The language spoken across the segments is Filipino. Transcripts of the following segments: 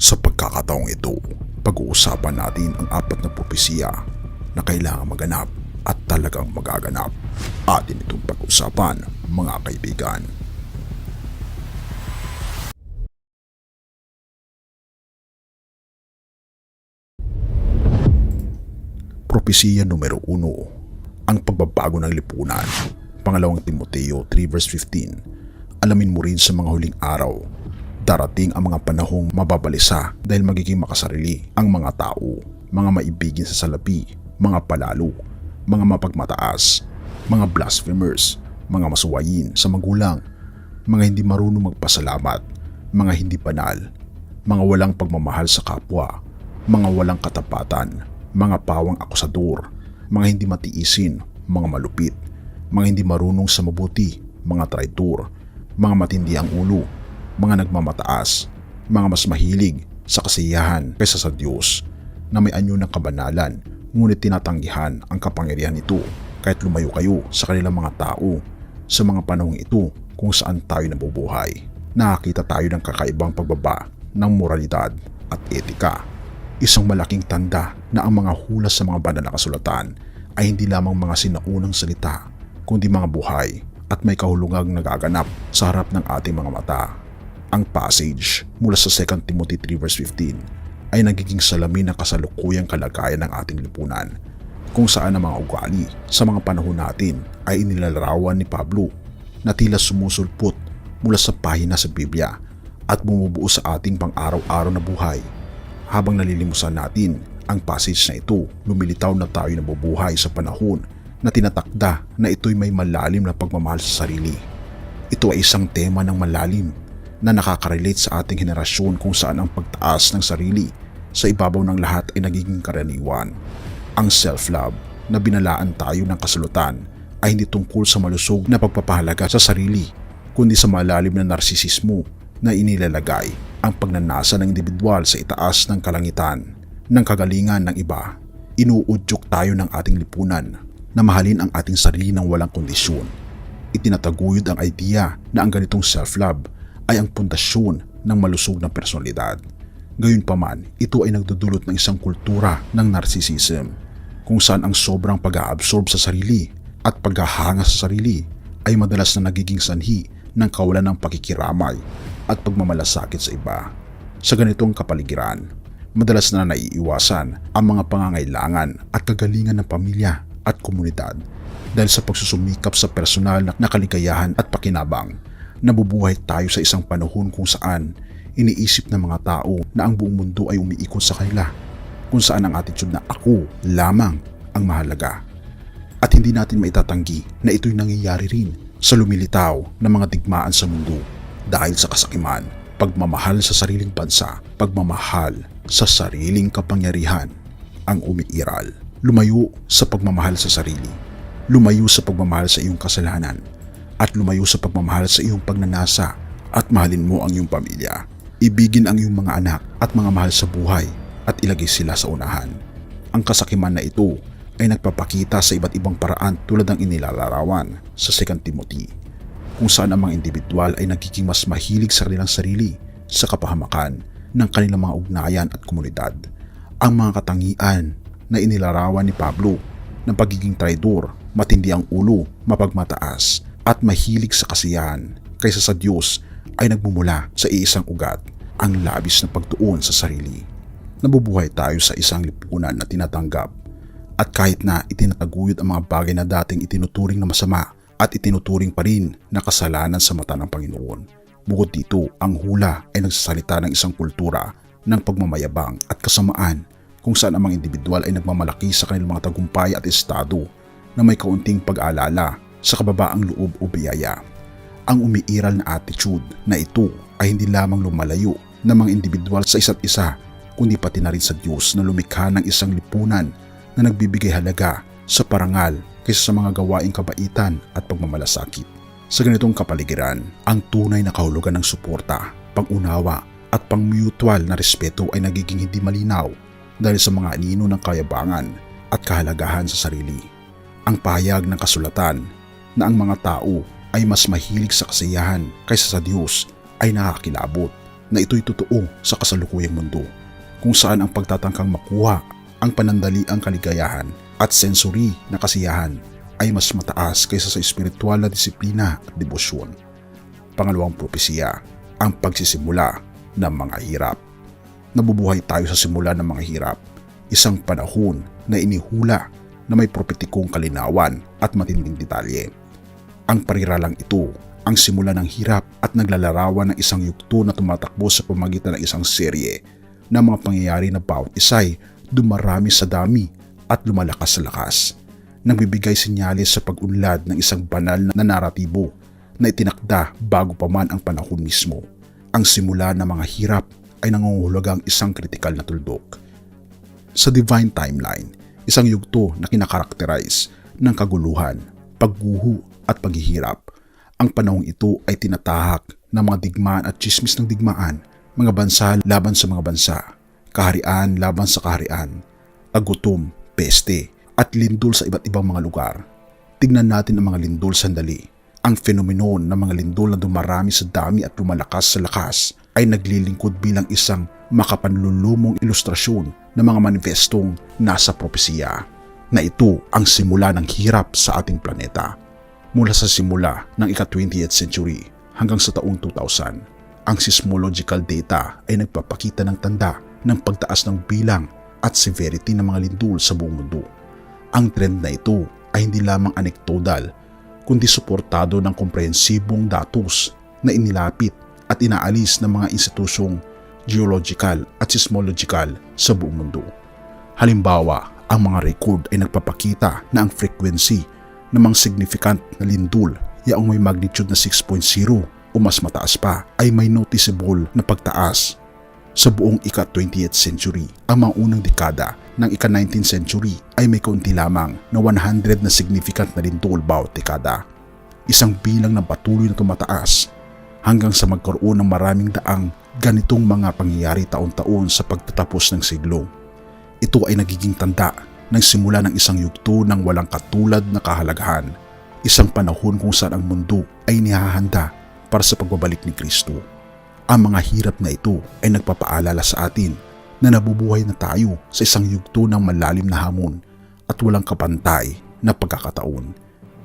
Sa pagkakataong ito, pag-uusapan natin ang 4 na propesiya na kailangang maganap at talagang magaganap. Atin itong pag-usapan, mga kaibigan. Propesiya numero 1, ang pagbabago ng lipunan. Pangalawang Timoteo 3 verse 15. Alamin mo rin sa mga huling araw, darating ang mga panahong mababalisa dahil magiging makasarili ang mga tao, mga maibigin sa salapi, mga palalo, mga mapagmataas, mga blasphemers, mga masuwayin sa magulang, mga hindi marunong magpasalamat, mga hindi banal, mga walang pagmamahal sa kapwa, mga walang katapatan, mga pawang akusador, mga hindi matiisin, mga malupit, mga hindi marunong sa mabuti, mga traitor, mga matindi ang ulo, mga nagmamataas, mga mas mahilig sa kasiyahan kaysa sa Diyos, na may anyo ng kabanalan ngunit tinatanggihan ang kapangyarihan nito kahit lumayo kayo sa kanilang mga tao. Sa mga panahong ito kung saan tayo nabubuhay, nakakita tayo ng kakaibang pagbaba ng moralidad at etika. Isang malaking tanda na ang mga hula sa mga banal na kasulatan ay hindi lamang mga sinaunang salita, kundi mga buhay at may kahulugang nagaganap sa harap ng ating mga mata. Ang passage mula sa 2 Timothy 3 verse 15 ay nagiging salamin ng kasalukuyang kalagayan ng ating lipunan, kung saan ang mga ugali sa mga panahon natin ay inilalarawan ni Pablo na tila sumusulpot mula sa pahina sa Biblia at bumubuo sa ating pang-araw-araw na buhay. Habang nalilimusan natin ang passage na ito, lumilitaw na tayo nabubuhay sa panahon na tinatakda na ito'y may malalim na pagmamahal sa sarili. Ito ay isang tema ng malalim na nakaka-relate sa ating henerasyon, kung saan ang pagtaas ng sarili sa ibabaw ng lahat ay nagiging karaniwan. Ang self-love na binalaan tayo ng kasulatan ay hindi tungkol sa malusog na pagpapahalaga sa sarili, kundi sa malalim na narsisismo na inilalagay ang pagnanasa ng individual sa itaas ng kalangitan ng kagalingan ng iba. Inuudyok tayo ng ating lipunan na mahalin ang ating sarili ng walang kondisyon. Itinataguyod ang idea na ang ganitong self-love ay ang pundasyon ng malusog na personalidad. Gayunpaman, ito ay nagdudulot ng isang kultura ng narcissism, kung saan ang sobrang pag-aabsorb sa sarili at paghahanga sa sarili ay madalas na nagiging sanhi ng kawalan ng pakikiramay at pagmamalasakit sa iba. Sa ganitong kapaligiran, madalas na naiiwasan ang mga pangangailangan at kagalingan ng pamilya at komunidad dahil sa pagsusumikap sa personal na kaligayahan at pakinabang. Nabubuhay tayo sa isang panahon kung saan iniisip ng mga tao na ang buong mundo ay umiikot sa kanila, kung saan ang attitude na ako lamang ang mahalaga. At hindi natin maitatanggi na ito'y nangyayari rin sa lumilitaw na mga digmaan sa mundo dahil sa kasakiman, pagmamahal sa sariling bansa, pagmamahal sa sariling kapangyarihan ang umiiral. Lumayo sa pagmamahal sa sarili, lumayo sa pagmamahal sa iyong kasalanan, at lumayo sa pagmamahal sa iyong pagnanasa, at mahalin mo ang iyong pamilya. Ibigin ang iyong mga anak at mga mahal sa buhay at ilagay sila sa unahan. Ang kasakiman na ito ay nagpapakita sa iba't ibang paraan tulad ng inilalarawan sa 2 Timothy, kung saan ang mga individual ay nagiging mas mahilig sa kanilang sarili sa kapahamakan ng kanilang mga ugnayan at komunidad. Ang mga katangian na inilarawan ni Pablo ng pagiging traidor, matindi ang ulo, mapagmataas, at mahilig sa kasiyahan kaysa sa Diyos ay nagmumula sa iisang ugat, ang labis na pagtuon sa sarili. Nabubuhay tayo sa isang lipunan na tinatanggap at kahit na itinataguyod ang mga bagay na dating itinuturing na masama at itinuturing pa rin na kasalanan sa mata ng Panginoon. Bukod dito, ang hula ay nagsasalita ng isang kultura ng pagmamayabang at kasamaan, kung saan ang mga individual ay nagmamalaki sa kanilang mga tagumpay at estado na may kaunting pag-aalala sa kababaang loob o biyaya. Ang umiiral na attitude na ito ay hindi lamang lumalayo ng mga individual sa isa't isa, kundi pati na rin sa Diyos na lumikha ng isang lipunan na nagbibigay halaga sa parangal kaysa sa mga gawaing kabaitan at pagmamalasakit. Sa ganitong kapaligiran, ang tunay na kahulugan ng suporta, pag-unawa at pang-mutual na respeto ay nagiging hindi malinaw dahil sa mga anino ng kayabangan at kahalagahan sa sarili. Ang pahayag ng kasulatan na ang mga tao ay mas mahilig sa kasiyahan kaysa sa Diyos ay nakakilabot na ito'y totoo sa kasalukuyang mundo, kung saan ang pagtatangkang makuha ang panandaliang kaligayahan at sensory na kasiyahan ay mas mataas kaysa sa espiritual na disiplina at debosyon. Pangalawang propesiya, ang pagsisimula ng mga hirap. Nabubuhay tayo sa simula ng mga hirap, isang panahon na inihula na may propetikong kalinawan at matinding detalye. Ang pariralang ito ang simula ng hirap at naglalarawan ng isang yugto na tumatakbo sa pamagitan ng isang serye na mga pangyayari na bawat isa'y dumarami sa dami at lumalakas sa lakas, nagbibigay senyales sa pag-unlad ng isang banal na naratibo na itinakda bago pa man ang panahon mismo. Ang simula ng mga hirap ay nangungahulugang isang kritikal na tuldok. Sa divine timeline, isang yugto na kinakarakterize ng kaguluhan, pagguho at paghihirap. Ang panahong ito ay tinatahak ng mga digmaan at tsismis ng digmaan, mga bansa laban sa mga bansa, kaharian laban sa kaharian, tagutom, peste at lindol sa iba't ibang mga lugar. Tignan natin ang mga lindol sandali. Ang fenomenon ng mga lindol na dumarami sa dami at lumalakas sa lakas ay naglilingkod bilang isang makapanlulumong ilustrasyon ng mga manifestong nasa propesiya na ito ang simula ng hirap sa ating planeta. Mula sa simula ng ika-20th century hanggang sa taong 2000, ang seismological data ay nagpapakita ng tanda ng pagtaas ng bilang at severity ng mga lindol sa buong mundo. Ang trend na ito ay hindi lamang anekdotal, kundi suportado ng komprehensibong datos na inilapit at inaalis ng mga institusyong geological at seismological sa buong mundo. Halimbawa, ang mga record ay nagpapakita na ang frequency ng mga significant na lindol yaong may magnitude na 6.0 o mas mataas pa ay may noticeable na pagtaas. Sa buong ika-20th century, ang mga unang dekada ng ika-19th century ay may kaunti lamang na 100 na significant na lindol bawat dekada. Isang bilang na patuloy na tumataas hanggang sa magkaroon ng maraming daang ganitong mga pangyayari taon-taon sa pagtatapos ng siglo. Ito ay nagiging tanda ng simula ng isang yugto ng walang katulad na kahalagahan, isang panahon kung saan ang mundo ay inihahanda para sa pagbabalik ni Kristo. Ang mga hirap na ito ay nagpapaalala sa atin na nabubuhay na tayo sa isang yugto ng malalim na hamon at walang kapantay na pagkakataon.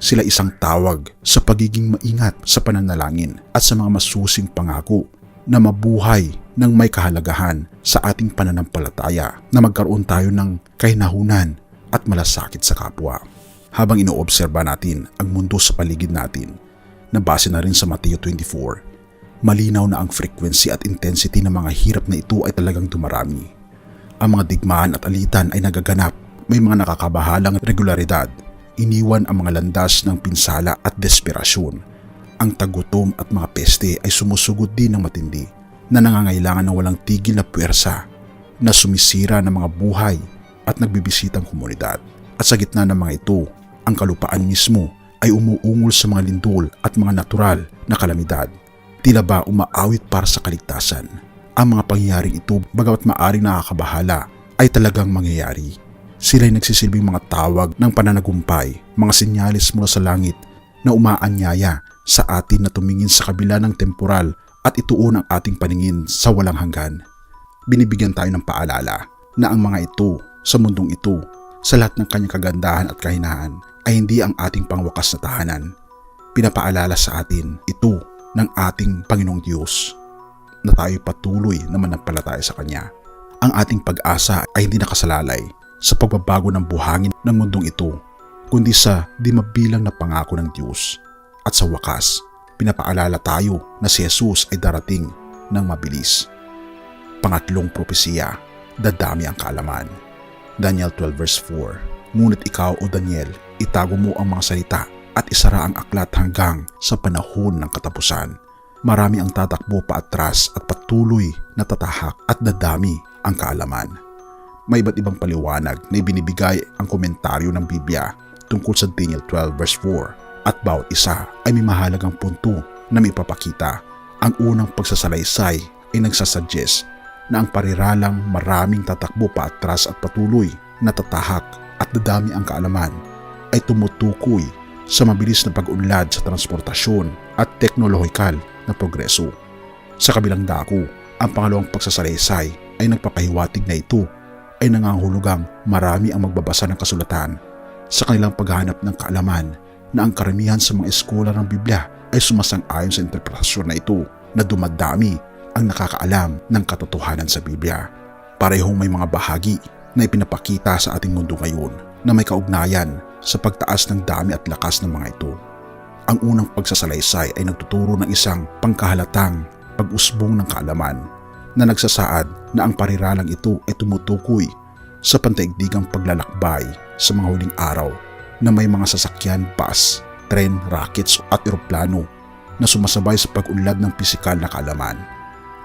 Sila isang tawag sa pagiging maingat sa pananalangin at sa mga masusing pangako na mabuhay ng may kahalagahan sa ating pananampalataya, na magkaroon tayo ng kahinahunan at malasakit sa kapwa. Habang inoobserba natin ang mundo sa paligid natin, na base na rin sa Mateo 24, malinaw na ang frequency at intensity ng mga hirap na ito ay talagang dumarami. Ang mga digmaan at alitan ay nagaganap, may mga nakakabahalang regularidad, iniwan ang mga landas ng pinsala at desperasyon. Ang tagutom at mga peste ay sumusugod din ng matindi, na nangangailangan ng walang tigil na puwersa, na sumisira ng mga buhay at nagbibisitang komunidad. At sa gitna ng mga ito, ang kalupaan mismo ay umuungol sa mga lindol at mga natural na kalamidad. Tila ba umaawit para sa kaligtasan. Ang mga pangyayaring ito, bagamat maaring nakakabahala, ay talagang mangyayari. Sila ay nagsisilbing mga tawag ng pananagumpay, mga sinyalis mula sa langit na umaanyaya sa atin na tumingin sa kabila ng temporal at ituon ang ating paningin sa walang hanggan. Binibigyan tayo ng paalala na ang mga ito sa mundong ito, sa lahat ng kanyang kagandahan at kahinaan, ay hindi ang ating pangwakas na tahanan. Pinapaalala sa atin ito ng ating Panginoong Diyos na tayo patuloy na manampalataya sa Kanya. Ang ating pag-asa ay hindi nakasalalay sa pagbabago ng buhangin ng mundong ito, kundi sa di mabilang na pangako ng Diyos. At sa wakas, pinapaalala tayo na si Jesus ay darating ng mabilis. Pangatlong propesiya, dadami ang kaalaman. Daniel 12 verse 4, ngunit ikaw o Daniel, itago mo ang mga salita at isara ang aklat hanggang sa panahon ng katapusan. Marami ang tatakbo paatras at patuloy na tatahak at dadami ang kaalaman. May iba't ibang paliwanag na ibinibigay ang komentaryo ng Biblia tungkol sa Daniel 12 verse 4. At bawat isa ay may mahalagang punto na may papakita. Ang unang pagsasalaysay ay nagsasuggest na ang pariralang maraming tatakbo paatras at patuloy na tatahak at dadami ang kaalaman ay tumutukoy sa mabilis na pag-unlad sa transportasyon at teknolohikal na progreso. Sa kabilang dako, Ang pangalawang pagsasalaysay ay nagpapahiwatig na ito ay nangangahulugang marami ang magbabasa ng kasulatan sa kanilang paghahanap ng kaalaman na ang karamihan sa mga eskola ng Biblia ay sumasang-ayon sa interpretasyon na ito na dumadami ang nakakaalam ng katotohanan sa Biblia. Parehong may mga bahagi na ipinapakita sa ating mundo ngayon na may kaugnayan sa pagtaas ng dami at lakas ng mga ito. Ang unang pagsasalaysay ay nagtuturo ng isang pangkahalatang pag-usbong ng kaalaman na nagsasaad na ang pariralang ito ay tumutukoy sa pandaigdigang paglalakbay sa mga huling araw na may mga sasakyan, bus, tren, rockets at eroplano na sumasabay sa pag-unlad ng pisikal na kaalaman.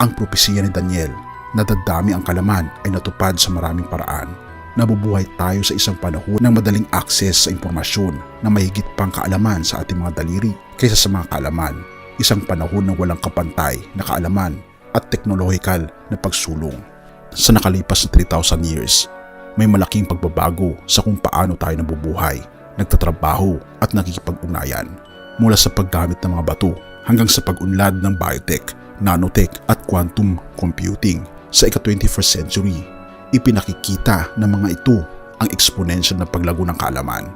Ang propesiya ni Daniel na dadami ang kaalaman ay natupad sa maraming paraan. Nabubuhay tayo sa isang panahon ng madaling akses sa impormasyon na mahigit pang kaalaman sa ating mga daliri kaysa sa mga kaalaman. Isang panahon ng walang kapantay na kaalaman at teknolohikal na pagsulong. Sa nakalipas na 3,000 years, may malaking pagbabago sa kung paano tayo nabubuhay, nagtatrabaho at nakikipag-ugnayan. Mula sa paggamit ng mga bato hanggang sa pag-unlad ng biotech, nanotech at quantum computing sa ika-21st century, ipinakikita ng mga ito ang exponential na paglago ng kaalaman.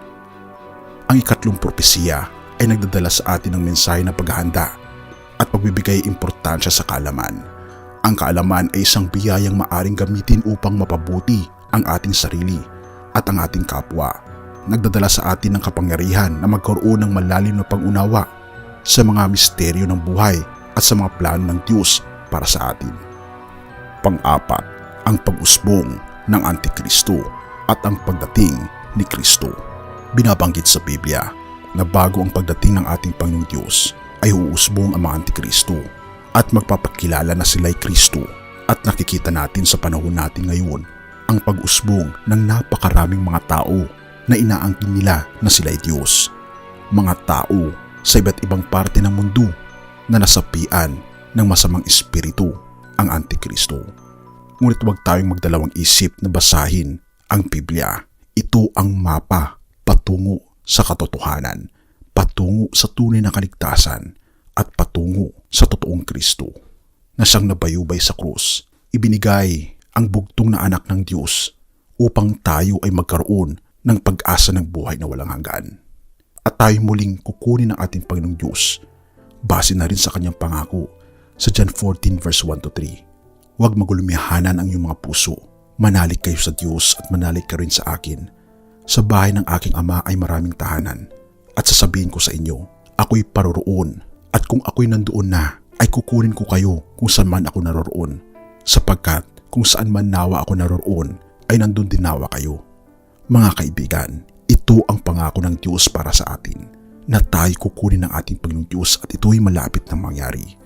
Ang ikatlong propesiya ay nagdadala sa atin ng mensahe ng paghahanda at pagbibigay importansya sa kaalaman. Ang kaalaman ay isang biyayang maaring gamitin upang mapabuti ang ating sarili at ang ating kapwa. Nagdadala sa atin ng kapangyarihan na magkaroon ng malalim na pag-unawa sa mga misteryo ng buhay at sa mga plano ng Diyos para sa atin. Pang-apat, ang pag-usbong ng Antikristo at ang pagdating ni Kristo. Binabanggit sa Biblia na bago ang pagdating ng ating Panginoong Diyos ay uusbong ang mga Antikristo at magpapakilala na sila'y Kristo, at nakikita natin sa panahon natin ngayon ang pag-usbong ng napakaraming mga tao na inaangkin nila na sila'y Diyos. Mga tao sa iba't ibang parte ng mundo na nasapian ng masamang espiritu, ang Antikristo. Ngunit huwag tayong magdalawang isip na basahin ang Biblia. Ito ang mapa patungo sa katotohanan, patungo sa tunay na kaligtasan at patungo sa totoong Kristo na siyang nabayubay sa krus. Ibinigay ang bugtong na anak ng Diyos upang tayo ay magkaroon ng pag-asa ng buhay na walang hanggan. At tayo muling kukunin ang ating Panginoong Diyos base na rin sa kanyang pangako sa John 14 verse 1-3. Huwag magulumihanan ang iyong mga puso. Manalig kayo sa Diyos at manalig ka rin sa akin. Sa bahay ng aking ama ay maraming tahanan. At sasabihin ko sa inyo, ako'y paroroon. At kung ako'y nandoon na, ay kukunin ko kayo kung saan man ako naroroon. Sapagkat kung saan man nawa ako naroroon, ay nandun din nawa kayo. Mga kaibigan, ito ang pangako ng Diyos para sa atin, na tayo kukunin ng ating Panginoong Diyos at ito'y malapit na mangyari.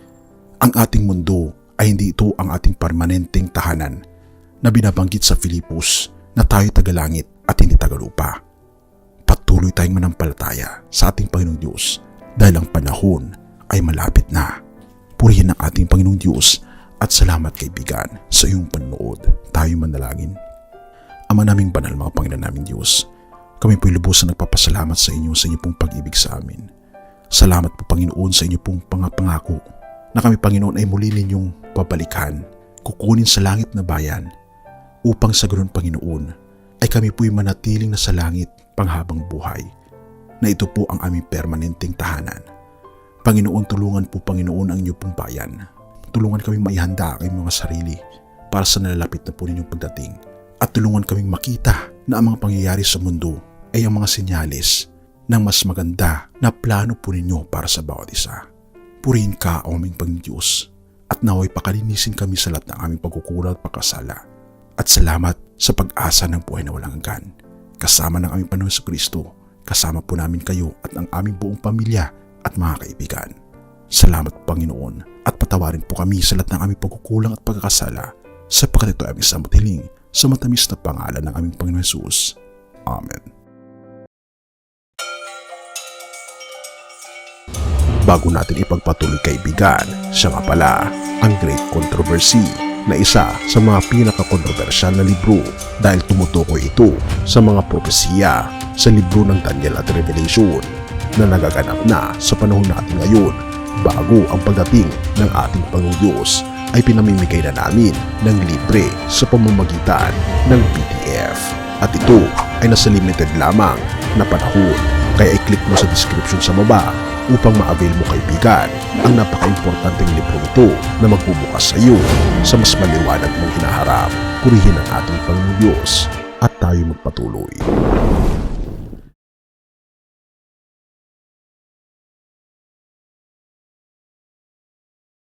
Ang ating mundo ay hindi ito ang ating permanenteng tahanan na binabanggit sa Filipos na tayo tagalangit at hindi tagalupa. Patuloy tayong manampalataya sa ating Panginoong Diyos dahil ang panahon ay malapit na. Purihin ang ating Panginoong Diyos at salamat kaibigan sa iyong panonood. Tayo manalangin. Ama naming banal, mga Panginoon naming Diyos, kami po'y lubusan nagpapasalamat sa inyo pong pag-ibig sa amin. Salamat po Panginoon sa inyo pong pangako na kami Panginoon ay muli ninyong babalikan, kukunin sa langit na bayan, upang sa ganoon Panginoon ay kami po'y manatiling na sa langit panghabang buhay, na ito po ang aming permanenteng tahanan. Panginoon, tulungan po Panginoon ang inyo pong bayan. Tulungan kaming maihanda ang mga sarili para sa nalalapit na po ninyong pagdating. At tulungan kaming makita na ang mga pangyayari sa mundo ay ang mga senyales ng mas maganda na plano po ninyo para sa bawat isa. Purihin ka, o aming Panginoon Diyos, at naway pakalinisin kami sa lahat ng aming pagkukulang at pagkasala. At salamat sa pag-asa ng buhay na walang hanggan. Kasama ng aming Panginoon sa Kristo, kasama po namin kayo at ang aming buong pamilya at mga kaibigan. Salamat Panginoon, at patawarin po kami sa lahat ng aming pagkukulang at pagkakasala, sapagkat ito ay aming samutiling sa matamis na pangalan ng aming Panginoon Jesus. Amen. Bago natin ipagpatuloy kaibigan, siya nga pala ang Great Controversy, na isa sa mga pinaka-kontrobersyal na libro dahil tumutukoy ito sa mga propesiya sa libro ng Daniel at Revelation na nagaganap na sa panahon natin ngayon bago ang pagdating ng ating Panginoong Diyos ay pinamimigay na namin ng libre sa pamamagitan ng PDF. At ito ay nasa limited lamang na panahon, kaya i-click mo sa description sa baba upang ma-avail mo kaibigan ang napaka-importanteng libro ito na magbubukas sa iyo sa mas maliwanag mong hinaharap. Purihin ang ating Panginoong Diyos at tayo magpatuloy.